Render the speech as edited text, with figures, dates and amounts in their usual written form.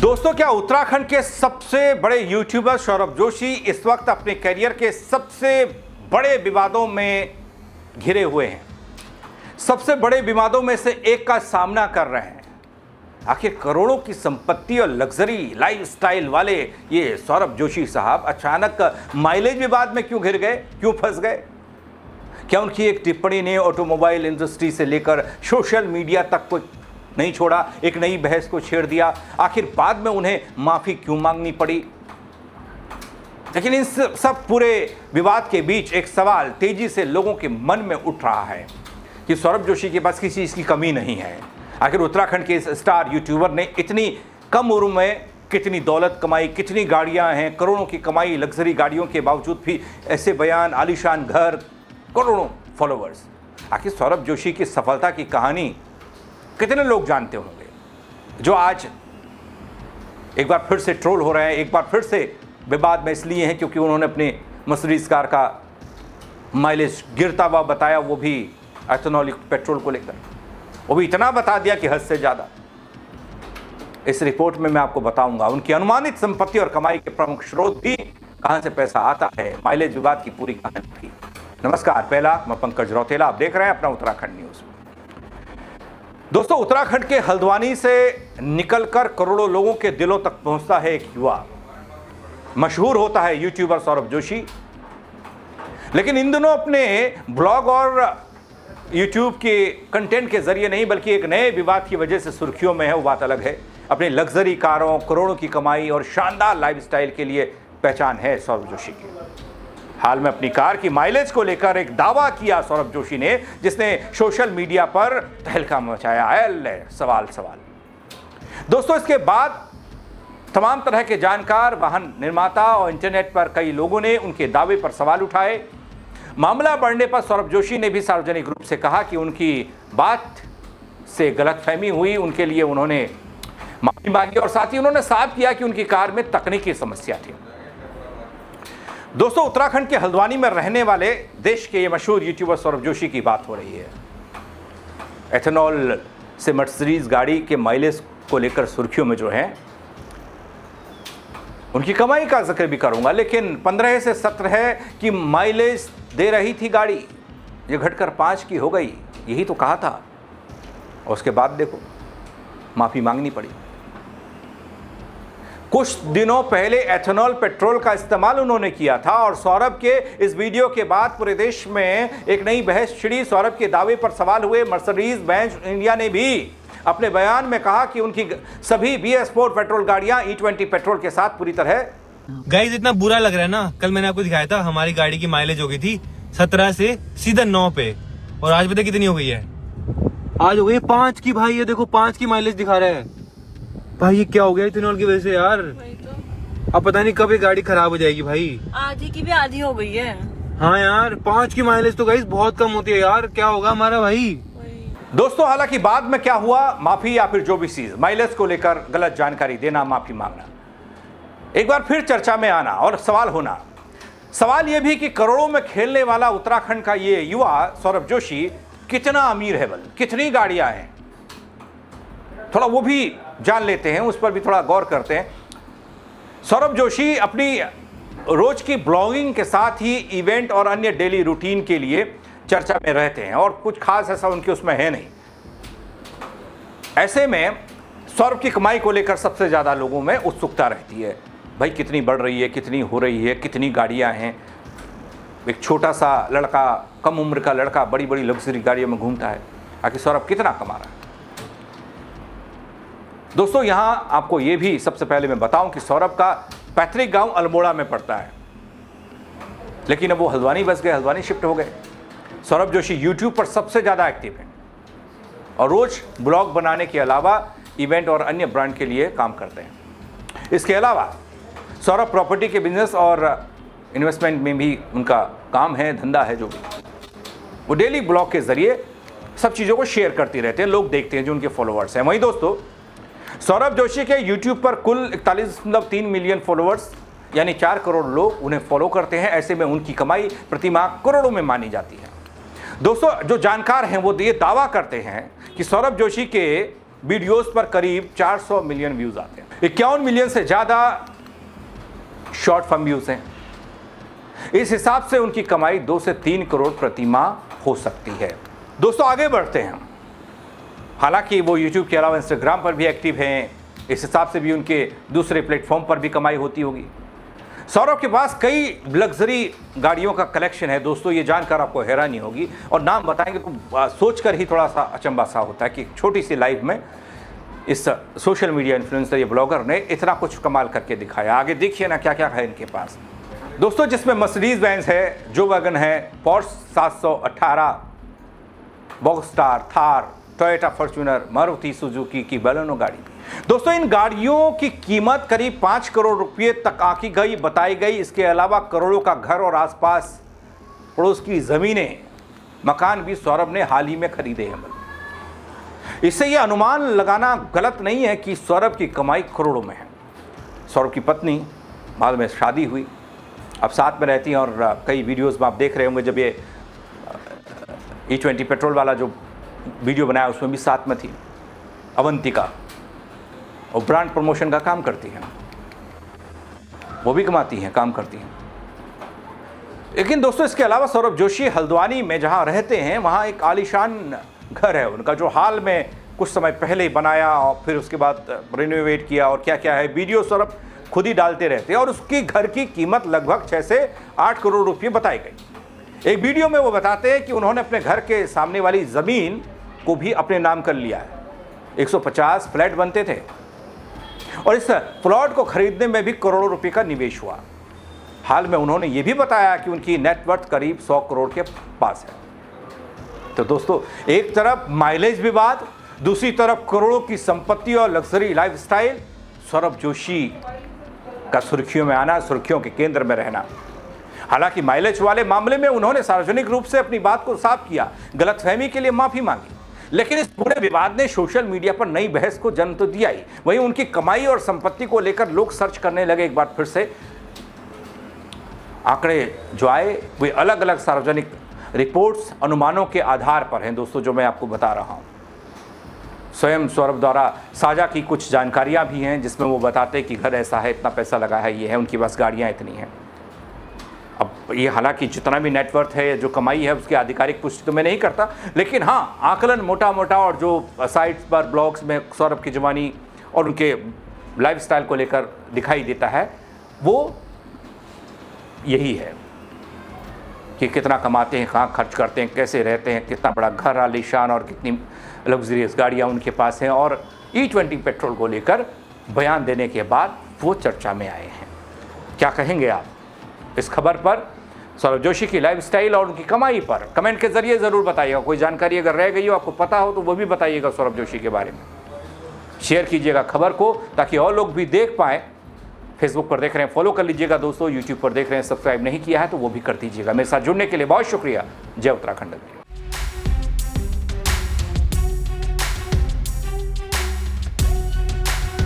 दोस्तों, क्या उत्तराखंड के सबसे बड़े यूट्यूबर सौरभ जोशी इस वक्त अपने करियर के सबसे बड़े विवादों में घिरे हुए हैं। सबसे बड़े विवादों में से एक का सामना कर रहे हैं। आखिर करोड़ों की संपत्ति और लग्जरी लाइफस्टाइल वाले ये सौरभ जोशी साहब अचानक माइलेज विवाद में क्यों घिर गए, क्यों फंस गए? क्या उनकी एक टिप्पणी ने ऑटोमोबाइल इंडस्ट्री से लेकर सोशल मीडिया तक को नहीं छोड़ा, एक नई बहस को छेड़ दिया? आखिर बाद में उन्हें माफी क्यों मांगनी पड़ी? लेकिन इस सब पूरे विवाद के बीच एक सवाल तेजी से लोगों के मन में उठ रहा है कि सौरभ जोशी के पास किसी चीज की कमी नहीं है। आखिर उत्तराखंड के इस स्टार यूट्यूबर ने इतनी कम उम्र में कितनी दौलत कमाई, कितनी गाड़ियां हैं, करोड़ों की कमाई, लग्जरी गाड़ियों के बावजूद भी ऐसे बयान, आलीशान घर, करोड़ों फॉलोअर्स। आखिर सौरभ जोशी की सफलता की कहानी कितने लोग जानते होंगे, जो आज एक बार फिर से ट्रोल हो रहे हैं, एक बार फिर से विवाद में इसलिए हैं क्योंकि उन्होंने अपनी मर्सिडीज कार का माइलेज गिरता हुआ बताया, वो भी एथेनॉल पेट्रोल को लेकर। वो भी इतना बता दिया कि हद से ज़्यादा। इस रिपोर्ट में मैं आपको बताऊंगा उनकी अनुमानित संपत्ति और कमाई के प्रमुख स्रोत भी, कहां से पैसा आता है, माइलेज विवाद की पूरी कहानी भी। नमस्कार, पहला मैं पंकज रौतेला, आप देख रहे हैं अपना उत्तराखंड न्यूज। दोस्तों, उत्तराखंड के हल्द्वानी से निकलकर करोड़ों लोगों के दिलों तक पहुंचता है एक युवा। मशहूर होता है यूट्यूबर सौरभ जोशी, लेकिन इन दिनों अपने ब्लॉग और यूट्यूब के कंटेंट के जरिए नहीं, बल्कि एक नए विवाद की वजह से सुर्खियों में है। वो बात अलग है। अपनी लग्जरी कारों, करोड़ों की कमाई और शानदार लाइफस्टाइल के लिए पहचान है सौरभ जोशी की। हाल में अपनी कार की माइलेज को लेकर एक दावा किया सौरभ जोशी ने, जिसने सोशल मीडिया पर तहलका मचाया है। सवाल दोस्तों, इसके बाद तमाम तरह के जानकार, वाहन निर्माता और इंटरनेट पर कई लोगों ने उनके दावे पर सवाल उठाए। मामला बढ़ने पर सौरभ जोशी ने भी सार्वजनिक रूप से कहा कि उनकी बात से गलतफहमी हुई, उनके लिए उन्होंने माफी मांगी और साथ ही उन्होंने साफ किया कि उनकी कार में तकनीकी समस्या थी। दोस्तों, उत्तराखंड के हल्द्वानी में रहने वाले देश के ये मशहूर यूट्यूबर सौरभ जोशी की बात हो रही है। एथेनॉल से मर्सिडीज गाड़ी के माइलेज को लेकर सुर्खियों में जो है, उनकी कमाई का जिक्र भी करूंगा, लेकिन 15 से 17 की माइलेज दे रही थी गाड़ी, ये घटकर 5 की हो गई, यही तो कहा था। और उसके बाद देखो, माफी मांगनी पड़ी। कुछ दिनों पहले एथेनॉल पेट्रोल का इस्तेमाल उन्होंने किया था और सौरभ के इस वीडियो के बाद पूरे देश में एक नई बहस छिड़ी। सौरभ के दावे पर सवाल हुए। मर्सिडीज बेंज इंडिया ने भी अपने बयान में कहा कि उनकी सभी BS4 पेट्रोल गाड़ियां E20 पेट्रोल के साथ पूरी तरह। गाइस, इतना बुरा लग रहा है ना। कल मैंने आपको दिखाया था, हमारी गाड़ी की माइलेज हो गई थी 17 से सीधा 9 पे, और आज पता कितनी हो गई है? आज हो गई 5 की। भाई ये देखो, 5 की माइलेज दिखा रहा है। भाई ये क्या हो गया इथेनॉल की वजह से यार? अब पता नहीं कब ये गाड़ी खराब हो जाएगी। भाई आधी की भी आधी हो गई है। हाँ यार, 5 की माइलेज तो गाइस बहुत कम होती है यार। क्या होगा हमारा भाई? दोस्तों, हालांकि बाद में क्या हुआ, माफी या फिर जो भी चीज, माइलेज को लेकर गलत जानकारी देना, माफी मांगना, एक बार फिर चर्चा में आना और सवाल होना। सवाल यह भी कि करोड़ों में खेलने वाला उत्तराखंड का ये युवा सौरभ जोशी कितना अमीर है, कितनी गाड़ियां हैं, थोड़ा वो भी जान लेते हैं, उस पर भी थोड़ा गौर करते हैं। सौरभ जोशी अपनी रोज की ब्लॉगिंग के साथ ही इवेंट और अन्य डेली रूटीन के लिए चर्चा में रहते हैं और कुछ खास ऐसा उनके उसमें है नहीं। ऐसे में सौरभ की कमाई को लेकर सबसे ज्यादा लोगों में उत्सुकता रहती है। भाई कितनी बढ़ रही है, कितनी हो रही है, कितनी गाड़ियां हैं। एक छोटा सा लड़का, कम उम्र का लड़का बड़ी बड़ी लग्जरी गाड़ियों में घूमता है, आखिर सौरभ कितना कमा रहा है? दोस्तों, यहां आपको यह भी सबसे पहले मैं बताऊं कि सौरभ का पैतृक गांव अल्मोड़ा में पड़ता है, लेकिन अब वो हल्द्वानी बस गए, हल्द्वानी शिफ्ट हो गए। सौरभ जोशी यूट्यूब पर सबसे ज़्यादा एक्टिव हैं और रोज ब्लॉग बनाने के अलावा इवेंट और अन्य ब्रांड के लिए काम करते हैं। इसके अलावा सौरभ प्रॉपर्टी के बिजनेस और इन्वेस्टमेंट में भी उनका काम है, धंधा है जो भी। वो डेली ब्लॉग के जरिए सब चीज़ों को शेयर करते रहते हैं, लोग देखते हैं जो उनके फॉलोअर्स हैं। वहीं दोस्तों, सौरभ जोशी के यूट्यूब पर कुल 41.3 मिलियन फॉलोअर्स यानी 4 करोड़ लोग उन्हें फॉलो करते हैं। ऐसे में उनकी कमाई प्रति माह करोड़ों में मानी जाती है। दोस्तों, जो जानकार हैं वो ये दावा करते हैं कि सौरभ जोशी के वीडियोस पर करीब 400 मिलियन व्यूज आते हैं। 51 मिलियन से ज़्यादा शॉर्ट फॉर्म व्यूज हैं। इस हिसाब से उनकी कमाई 2 से 3 करोड़ प्रति माह हो सकती है। दोस्तों आगे बढ़ते हैं। हालांकि वो यूट्यूब के अलावा इंस्टाग्राम पर भी एक्टिव हैं, इस हिसाब से भी उनके दूसरे प्लेटफॉर्म पर भी कमाई होती होगी। सौरभ के पास कई लग्जरी गाड़ियों का कलेक्शन है। दोस्तों ये जानकर आपको हैरानी होगी और नाम बताएंगे तो सोचकर ही थोड़ा सा अचंभा सा होता है कि एक छोटी सी लाइफ में इस सोशल मीडिया इन्फ्लुएंसर या ब्लॉगर ने इतना कुछ कमाल करके दिखाया। आगे देखिए ना क्या क्या है इनके पास। दोस्तों जिसमें मर्सिडीज बेंज है, जो वैगन है, Porsche 718, Boxster, Thar, Toyota Fortuner, Maruti Suzuki की बलेनो गाड़ी। दोस्तों इन गाड़ियों की कीमत करीब 5 करोड़ रुपए तक आंकी गई, बताई गई। इसके अलावा करोड़ों का घर और आसपास पड़ोस की जमीनें, मकान भी सौरभ ने हाल ही में खरीदे हैं। इससे यह अनुमान लगाना गलत नहीं है कि सौरभ की कमाई करोड़ों में है। सौरभ की पत्नी बाद में शादी हुई, अब साथ में रहती हैं और कई वीडियोस में आप देख रहे होंगे जब ये E20 पेट्रोल वाला जो वीडियो बनाया उसमें भी साथ में थी अवंतिका, और ब्रांड प्रमोशन का काम करती हैं, वो भी कमाती हैं, काम करती हैं। लेकिन दोस्तों इसके अलावा सौरभ जोशी हल्द्वानी में जहां रहते हैं वहां एक आलीशान घर है उनका, जो हाल में कुछ समय पहले ही बनाया और फिर उसके बाद रिनोवेट किया और क्या क्या है वीडियो सौरभ खुद ही डालते रहते हैं। और उसकी घर की कीमत लगभग 6 से 8 करोड़ रुपये बताई गई। एक वीडियो में वो बताते हैं कि उन्होंने अपने घर के सामने वाली ज़मीन को भी अपने नाम कर लिया है। 150 फ्लैट बनते थे और इस प्लॉट को खरीदने में भी करोड़ों रुपए का निवेश हुआ। हाल में उन्होंने ये भी बताया कि उनकी नेटवर्थ करीब 100 करोड़ के पास है। तो दोस्तों एक तरफ माइलेज विवाद, दूसरी तरफ करोड़ों की संपत्ति और लग्जरी लाइफस्टाइल। सौरभ जोशी का सुर्खियों में आना, सुर्खियों के केंद्र में रहना। हालांकि माइलेज वाले मामले में उन्होंने सार्वजनिक रूप से अपनी बात को साफ किया, गलतफहमी के लिए माफी मांगी, लेकिन इस पूरे विवाद ने सोशल मीडिया पर नई बहस को जन्म तो दिया ही, वहीं उनकी कमाई और संपत्ति को लेकर लोग सर्च करने लगे। एक बार फिर से आंकड़े जो आए वे अलग अलग सार्वजनिक रिपोर्ट्स, अनुमानों के आधार पर हैं दोस्तों, जो मैं आपको बता रहा हूं। स्वयं सौरभ द्वारा साझा की कुछ जानकारियां भी हैं जिसमें वो बताते हैं कि घर ऐसा है, इतना पैसा लगा है, ये है, उनकी पास गाड़ियां इतनी हैं। अब ये हालांकि जितना भी नेटवर्थ है, जो कमाई है, उसकी आधिकारिक पुष्टि तो मैं नहीं करता, लेकिन हाँ आकलन मोटा मोटा और जो साइट्स पर ब्लॉग्स में सौरभ की जवानी और उनके लाइफस्टाइल को लेकर दिखाई देता है वो यही है कि कितना कमाते हैं, कहाँ खर्च करते हैं, कैसे रहते हैं, कितना बड़ा घर आलीशान और कितनी लग्जरियस गाड़ियाँ उनके पास हैं। और E20 पेट्रोल को लेकर बयान देने के बाद वो चर्चा में आए हैं। क्या कहेंगे आप इस खबर पर? सौरभ जोशी की लाइफस्टाइल और उनकी कमाई पर कमेंट के जरिए ज़रूर बताइएगा। कोई जानकारी अगर रह गई हो, आपको पता हो, तो वो भी बताइएगा सौरभ जोशी के बारे में। शेयर कीजिएगा खबर को ताकि और लोग भी देख पाएँ। फेसबुक पर देख रहे हैं फॉलो कर लीजिएगा दोस्तों, यूट्यूब पर देख रहे हैं सब्सक्राइब नहीं किया है तो वो भी कर दीजिएगा। मेरे साथ जुड़ने के लिए बहुत शुक्रिया। जय उत्तराखंड।